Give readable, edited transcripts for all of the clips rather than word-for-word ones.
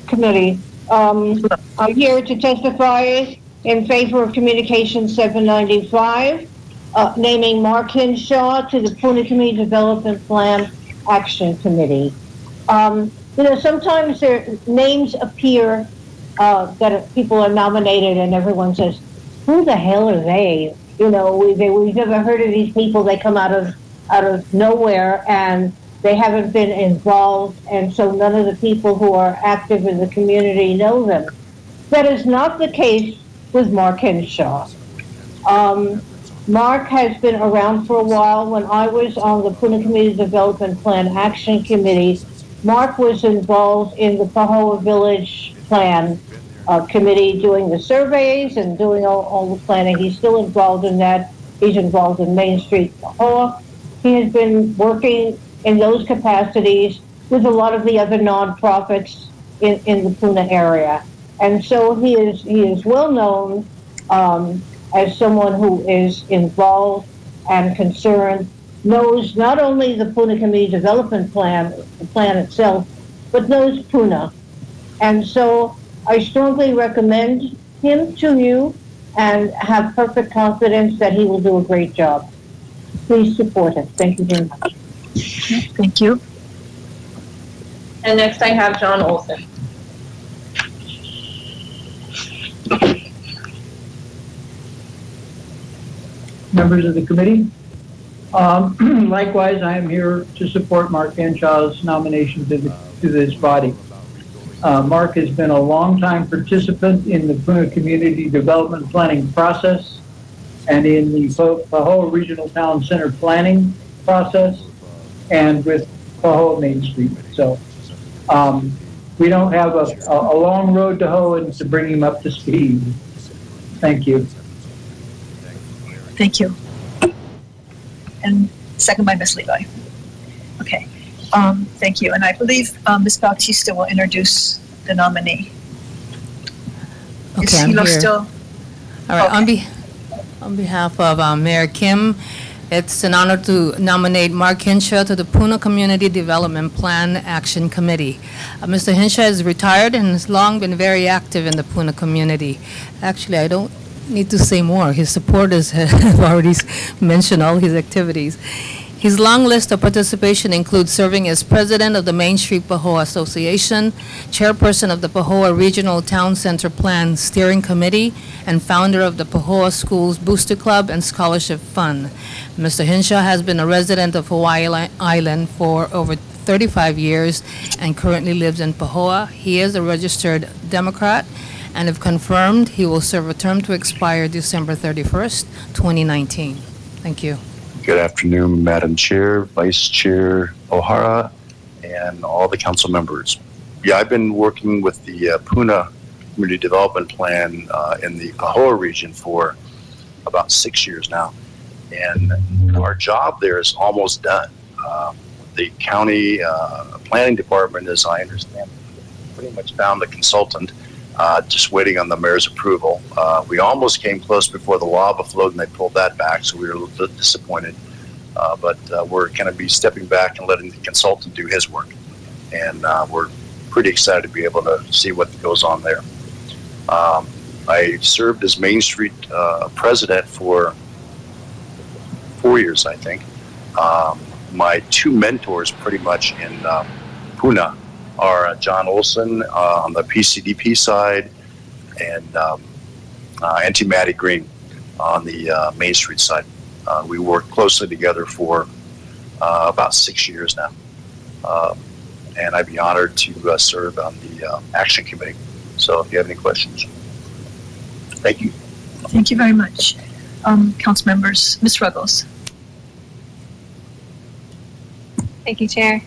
Committee. I'm here to testify in favor of Communication 795, naming Mark Hinshaw to the Puna Community Development Plan Action Committee. Sometimes their names appear that people are nominated and everyone says, who the hell are they? We've never heard of these people. They come out of nowhere and they haven't been involved, and so none of the people who are active in the community know them. That is not the case with Mark Hinshaw. Mark has been around for a while. When I was on the Puna Community Development Plan Action Committee, Mark was involved in the Pahoa Village Plan Committee doing the surveys and doing all the planning. He's still involved in that. He's involved in Main Street Pahoa. He has been working in those capacities with a lot of the other nonprofits in the Puna area. And so he is well known as someone who is involved and concerned, knows not only the Puna Community Development Plan, the plan itself, but knows Puna. And so I strongly recommend him to you and have perfect confidence that he will do a great job. Please support him. Thank you very much. Thank you. And next I have John Olson. Members of the committee, likewise, I am here to support Mark Hinshaw's nomination to this body. Mark has been a longtime participant in the Puna Community Development Planning process and in the Pahoa Regional Town Center planning process and with Pahoa Main Street. So we don't have a long road to hoe and to bring him up to speed. Thank you. Thank you. And second by Ms. Levi. Okay. Thank you. And I believe Ms. Bautista will introduce the nominee. Okay, I'm here. Still? All right. Okay. On behalf of Mayor Kim, it's an honor to nominate Mark Hinshaw to the Puna Community Development Plan Action Committee. Mr. Hinshaw is retired and has long been very active in the Puna community. Actually, I don't need to say more. His supporters have already mentioned all his activities. His long list of participation includes serving as president of the Main Street Pahoa Association, chairperson of the Pahoa Regional Town Center Plan Steering Committee, and founder of the Pahoa Schools Booster Club and Scholarship Fund. Mr. Hinshaw has been a resident of Hawaii Island for over 35 years and currently lives in Pahoa. He is a registered Democrat, and if confirmed, he will serve a term to expire December 31st, 2019. Thank you. Good afternoon, Madam Chair, Vice Chair O'Hara, and all the council members. Yeah, I've been working with the Puna Community Development Plan in the Pahoa region for about 6 years now. And our job there is almost done. The county planning department, as I understand, pretty much found a consultant, just waiting on the mayor's approval. We almost came close before the lava flowed and they pulled that back, so we were a little bit disappointed. But we're going to be stepping back and letting the consultant do his work. And we're pretty excited to be able to see what goes on there. I served as Main Street president for 4 years, I think. My two mentors pretty much in Puna are John Olson on the PCDP side and Auntie Maddie Green on the Main Street side. We worked closely together for about 6 years now. And I'd be honored to serve on the Action Committee. So if you have any questions. Thank you. Thank you very much. Council members, Ms. Ruggles. Thank you, Chair.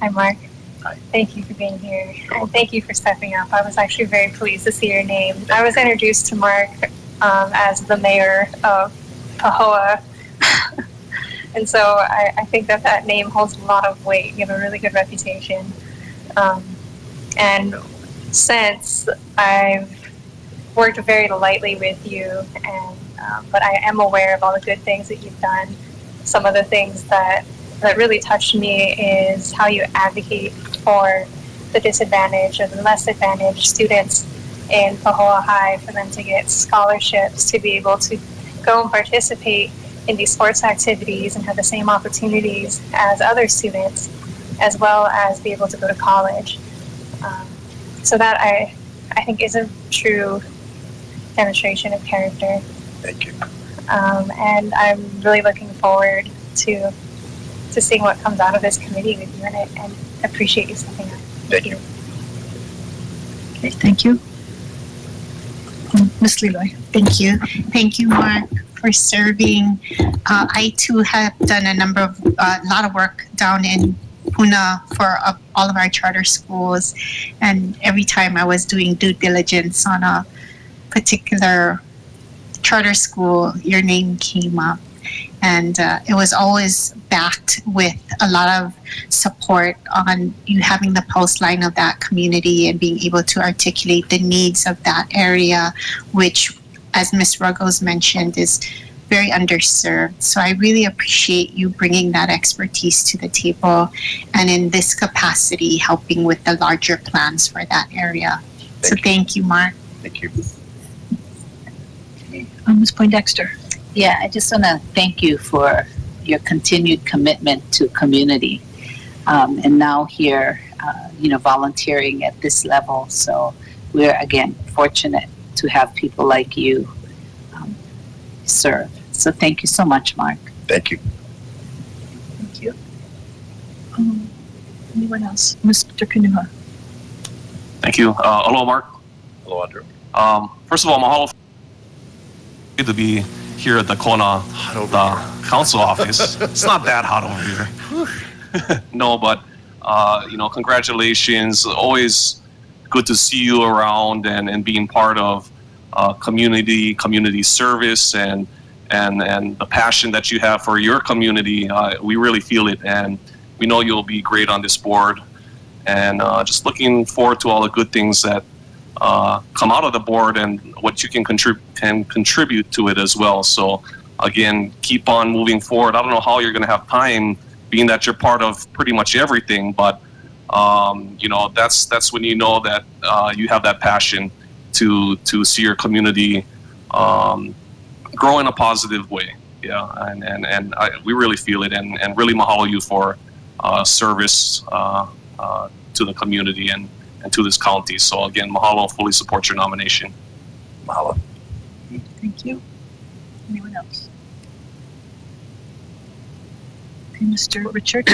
Hi, Mark. Hi. Thank you for being here. And thank you for stepping up. I was actually very pleased to see your name. I was introduced to Mark as the mayor of Pahoa. And so I think that name holds a lot of weight. You have a really good reputation. And since I've worked very lightly with you, and but I am aware of all the good things that you've done. Some of the things that really touched me is how you advocate for the disadvantaged or the less advantaged students in Pahoa High, for them to get scholarships to be able to go and participate in these sports activities and have the same opportunities as other students, as well as be able to go to college. So that I think is a true demonstration of character. Thank you. And I'm really looking forward to seeing what comes out of this committee with you in it, and appreciate you stepping up. Thank you. Okay, thank you. Ms. Leroy. Thank you. Thank you, Mark, for serving. I too have done a lot of work down in Puna for all of our charter schools. And every time I was doing due diligence on a particular charter school, your name came up. And it was always backed with a lot of support on you having the pulse line of that community and being able to articulate the needs of that area, which, as Ms. Ruggles mentioned, is very underserved. So I really appreciate you bringing that expertise to the table, and in this capacity, helping with the larger plans for that area. Thank you, Mark. Thank you. Okay. Ms. Poindexter. Yeah, I just want to thank you for your continued commitment to community, and now here, volunteering at this level. So we're, again, fortunate to have people like you serve. So thank you so much, Mark. Thank you. Thank you. Anyone else? Mr. Kanuha. Thank you. Hello, Mark. Hello, Andrew. First of all, mahalo to be here at the Kona council office. It's not that hot over here. No, but congratulations. Always good to see you around and being part of community service and the passion that you have for your community. We really feel it, and we know you'll be great on this board. And just looking forward to all the good things that come out of the board and what you can contribute to it as well. So again, keep on moving forward. I don't know how you're going to have time, being that you're part of pretty much everything, but that's when you know that you have that passion to see your community grow in a positive way. Yeah, and we really feel it, and really mahalo you for service to the community and to this county. So again, mahalo, fully support your nomination. Mahalo. Thank you. Anyone else? Okay, Mr. Richards.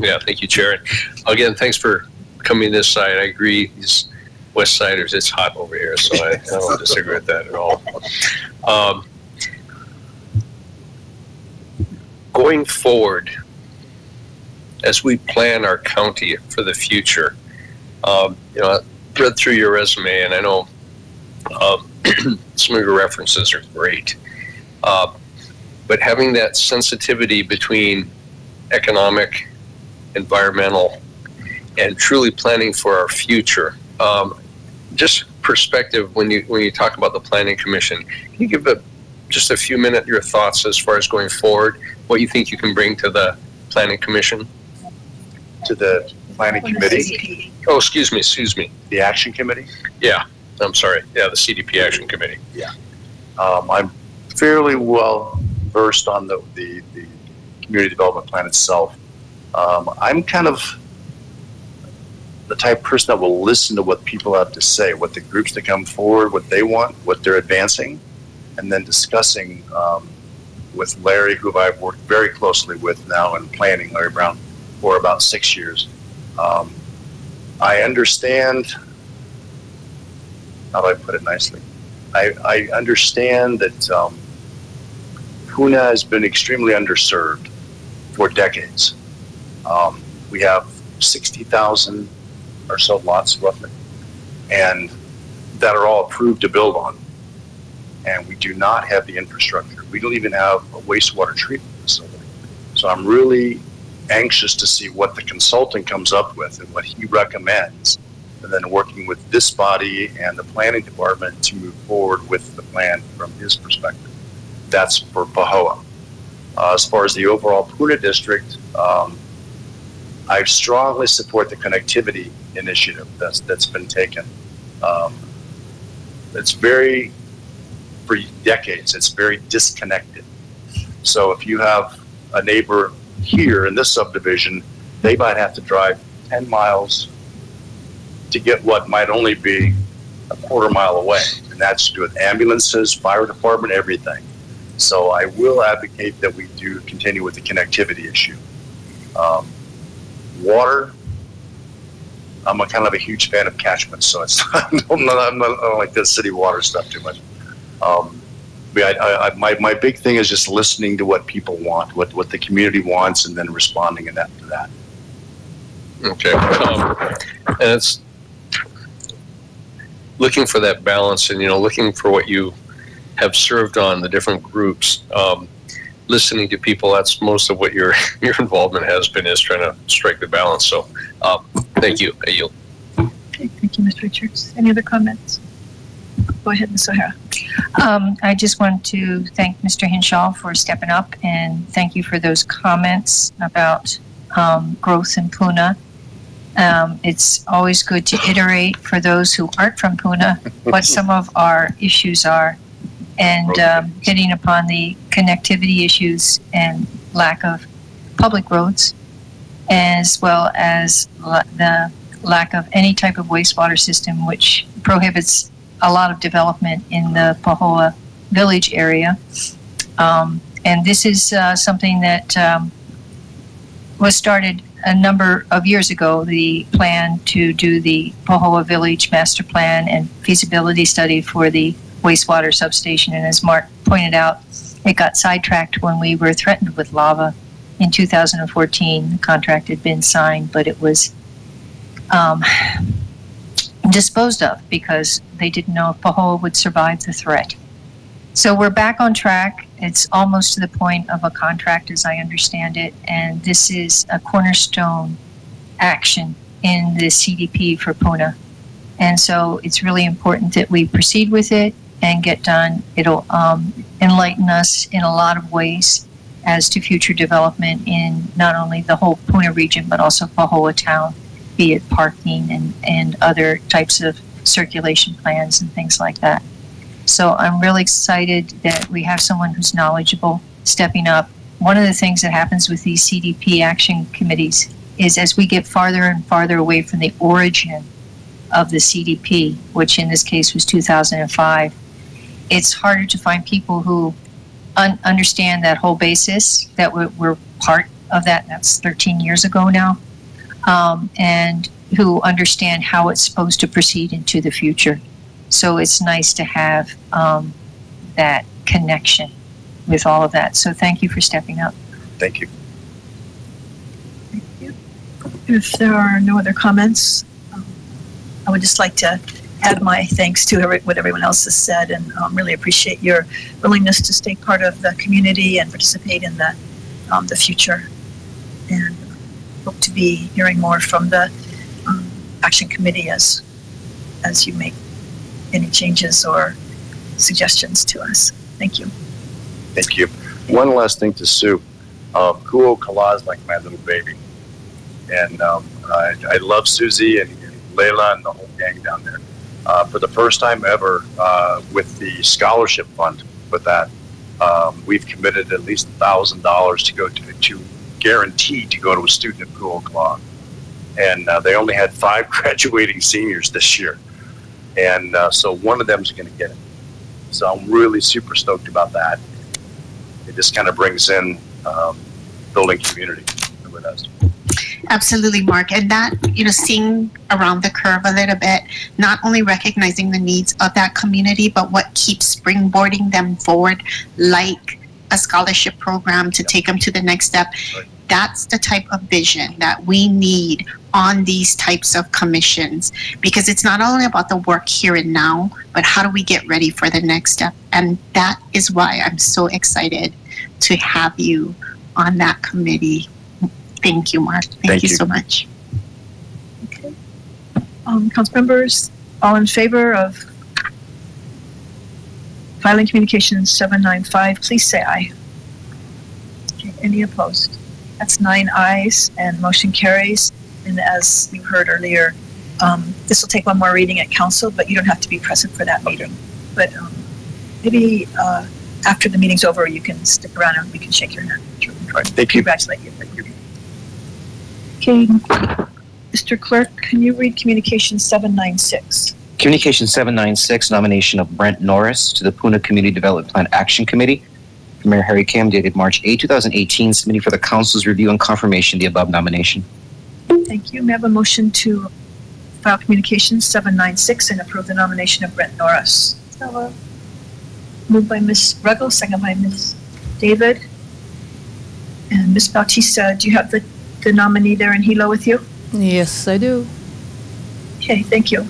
Yeah, thank you, Chair. Again, thanks for coming this side. I agree. These West Siders, it's hot over here, so I don't disagree with that at all. Going forward, as we plan our county for the future, I read through your resume, and I know some of your references are great. But having that sensitivity between economic, environmental, and truly planning for our future, just perspective when you talk about the Planning Commission, can you give just a few minutes your thoughts as far as going forward, what you think you can bring to the Planning Commission? To the Planning Committee? Oh, excuse me. The Action Committee? Yeah, I'm sorry. Yeah, the CDP Action Committee. Yeah. I'm fairly well versed on the community development plan itself. I'm kind of the type of person that will listen to what people have to say, what the groups that come forward, what they want, what they're advancing, and then discussing with Larry, who I've worked very closely with now in planning, Larry Brown, for about 6 years. I understand, how do I put it nicely? I understand that Puna has been extremely underserved for decades. We have 60,000 or so lots roughly, and that are all approved to build on. And we do not have the infrastructure. We don't even have a wastewater treatment facility. So I'm really anxious to see what the consultant comes up with and what he recommends, and then working with this body and the planning department to move forward with the plan from his perspective. That's for Pahoa. As far as the overall Puna district, I strongly support the connectivity initiative that's been taken. It's very, for decades, it's very disconnected. So if you have a neighbor here in this subdivision, they might have to drive 10 miles to get what might only be a quarter mile away. And that's to do with ambulances, fire department, everything. So I will advocate that we do continue with the connectivity issue. Water, I'm a kind of a huge fan of catchments, so it's I don't like the city water stuff too much. But my big thing is just listening to what people want, what the community wants, and then responding to that. Okay. And it's looking for that balance, and looking for what you have served on, the different groups. Listening to people, that's most of what your involvement has been, is trying to strike the balance. So thank you. I yield. Okay, thank you, Mr. Richards. Any other comments? Go ahead, Ms. O'Hara. I just want to thank Mr. Hinshaw for stepping up, and thank you for those comments about growth in Puna. It's always good to iterate for those who aren't from Puna what some of our issues are, and hitting upon the connectivity issues and lack of public roads, as well as the lack of any type of wastewater system, which prohibits a lot of development in the Pahoa Village area. And this is something that was started a number of years ago, the plan to do the Pahoa Village Master Plan and feasibility study for the wastewater substation. And as Mark pointed out, it got sidetracked when we were threatened with lava in 2014. The contract had been signed, but it was disposed of because they didn't know if Pahoa would survive the threat. So we're back on track. It's almost to the point of a contract, as I understand it, and this is a cornerstone action in the CDP for Puna. And so it's really important that we proceed with it and get done. It'll enlighten us in a lot of ways as to future development in not only the whole Puna region, but also Pahoa town, be it parking and other types of circulation plans and things like that. So I'm really excited that we have someone who's knowledgeable stepping up. One of the things that happens with these CDP action committees is as we get farther and farther away from the origin of the CDP, which in this case was 2005, it's harder to find people who understand that whole basis, that we're part of that. That's 13 years ago now, and who understand how it's supposed to proceed into the future. So it's nice to have that connection with all of that. So thank you for stepping up. Thank you. Thank you. If there are no other comments, I would just like to add my thanks to what everyone else has said, and really appreciate your willingness to stay part of the community and participate in the future. And hope to be hearing more from the Action Committee as you make any changes or suggestions to us. Thank you. Thank you. One last thing to Sue. Ku'okala is like my little baby. And I love Susie and Layla and the whole gang down there. For the first time ever, with the scholarship fund with that, we've committed at least $1,000 to go to guaranteed to go to a student at Ku'okala. And they only had 5 graduating seniors this year. And so one of them is going to get it. So I'm really super stoked about that. It just kind of brings in building community with us. Absolutely, Mark. And that, seeing around the curve a little bit, not only recognizing the needs of that community, but what keeps springboarding them forward, like a scholarship program to take them to the next step. Right. That's the type of vision that we need on these types of commissions, because it's not only about the work here and now, but how do we get ready for the next step? And that is why I'm so excited to have you on that committee. Thank you, Mark. Thank you so much. Okay. Council members, all in favor of filing communications 795, please say aye. Okay. Any opposed? That's 9 ayes, and motion carries. And as you heard earlier, This will take one more reading at council, but you don't have to be present for that meeting. But maybe after the meeting's over, you can stick around and we can shake your hand. Thank you. Congratulate you. Okay, Mr. Clerk, can you read Communication 796? Communication 796, nomination of Brent Norris to the Puna Community Development Plan Action Committee. Mayor Harry Kim, dated March 8, 2018, submitting for the council's review and confirmation the above nomination. Thank you. May I have a motion to file Communication 796 and approve the nomination of Brent Norris? So, Moved by Ms. Ruggles, second by Ms. David. And Ms. Bautista, do you have the nominee there in Hilo with you? Yes, I do. Okay, thank you.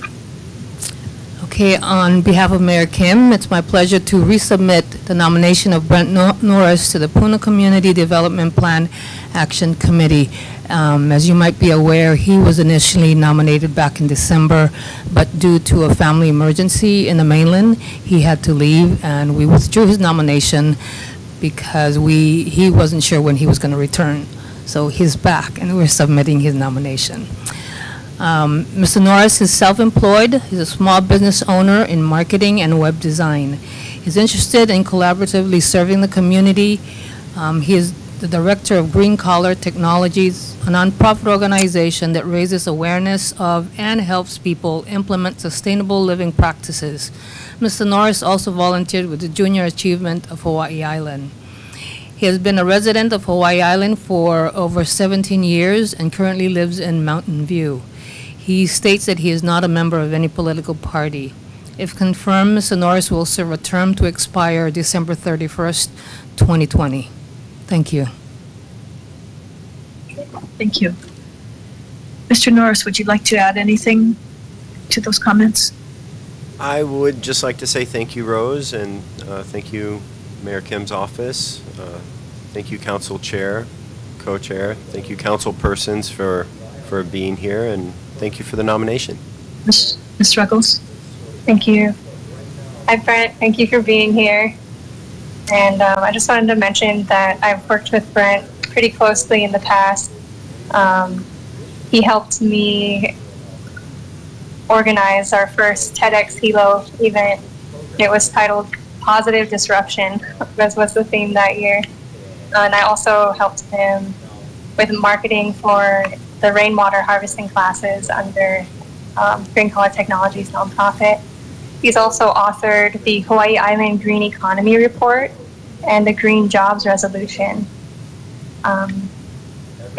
Okay, on behalf of Mayor Kim, it's my pleasure to resubmit the nomination of Brent Norris to the Puna Community Development Plan Action Committee. As you might be aware, he was initially nominated back in December, but due to a family emergency in the mainland, he had to leave, and we withdrew his nomination because he wasn't sure when he was going to return. So he's back, and we're submitting his nomination. Mr. Norris is self-employed. He's a small business owner in marketing and web design. He's interested in collaboratively serving the community. He is the director of Green Collar Technologies, a nonprofit organization that raises awareness of and helps people implement sustainable living practices. Mr. Norris also volunteered with the Junior Achievement of Hawaii Island. He has been a resident of Hawaii Island for over 17 years and currently lives in Mountain View. He states that he is not a member of any political party. If confirmed, Mr. Norris will serve a term to expire December 31st, 2020. Thank you. Thank you. Mr. Norris, would you like to add anything to those comments? I would just like to say thank you, Rose, and thank you, Mayor Kim's office. Thank you, Council Chair, Co-Chair. Thank you, Council persons for being here, and thank you for the nomination. Ms. Ruggles? thank you. Hi, Brent. Thank you for being here. And I just wanted to mention that I've worked with Brent pretty closely in the past. He helped me organize our first TEDx Hilo event. It was titled Positive Disruption, that was the theme that year. And I also helped him with marketing for the rainwater harvesting classes under Green Collar Technologies nonprofit. He's also authored the Hawaii Island Green Economy Report and the Green Jobs Resolution.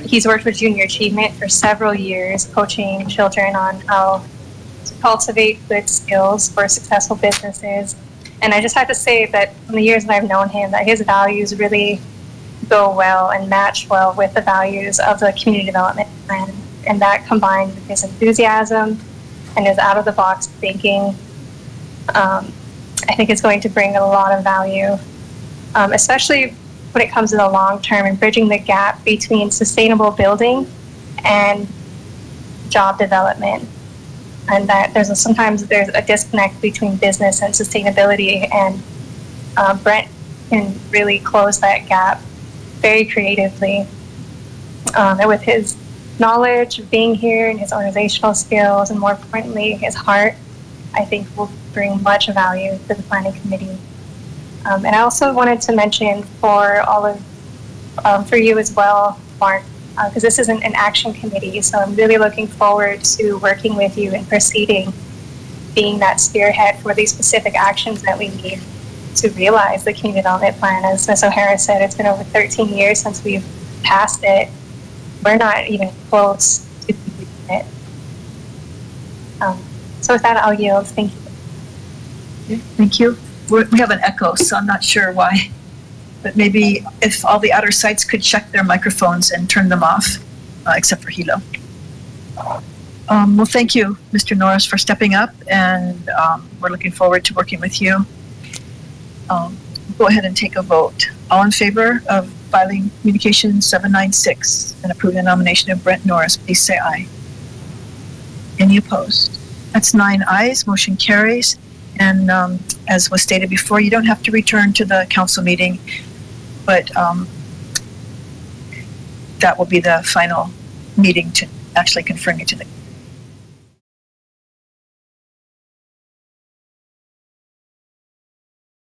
He's worked with Junior Achievement for several years, coaching children on how to cultivate good skills for successful businesses. And I just have to say that in the years that I've known him, that his values really go well and match well with the values of the community development plan. And that combined with his enthusiasm and his out-of-the-box thinking, I think it's going to bring a lot of value, especially when it comes to the long term and bridging the gap between sustainable building and job development. And that sometimes there's a disconnect between business and sustainability, and Brent can really close that gap very creatively. And with his knowledge of being here and his organizational skills, and more importantly, his heart, I think will bring much value to the planning committee. And I also wanted to mention for all of, for you as well, Mark, because this isn't an action committee, so I'm really looking forward to working with you and proceeding, being that spearhead for these specific actions that we need to realize the community development plan. As Ms. O'Hara said, it's been over 13 years since we've passed it. We're not even close to completing it. So with that, I'll yield. Thank you. Thank you. We have an echo, so I'm not sure why. But maybe if all the outer sites could check their microphones and turn them off, except for Hilo. Well, thank you, Mr. Norris, for stepping up, and we're looking forward to working with you. Go ahead and take a vote. All in favor of filing Communication 796 and approving the nomination of Brent Norris, please say aye. Any opposed? That's 9 ayes, motion carries. And as was stated before, you don't have to return to the council meeting, but that will be the final meeting to actually confirm you to the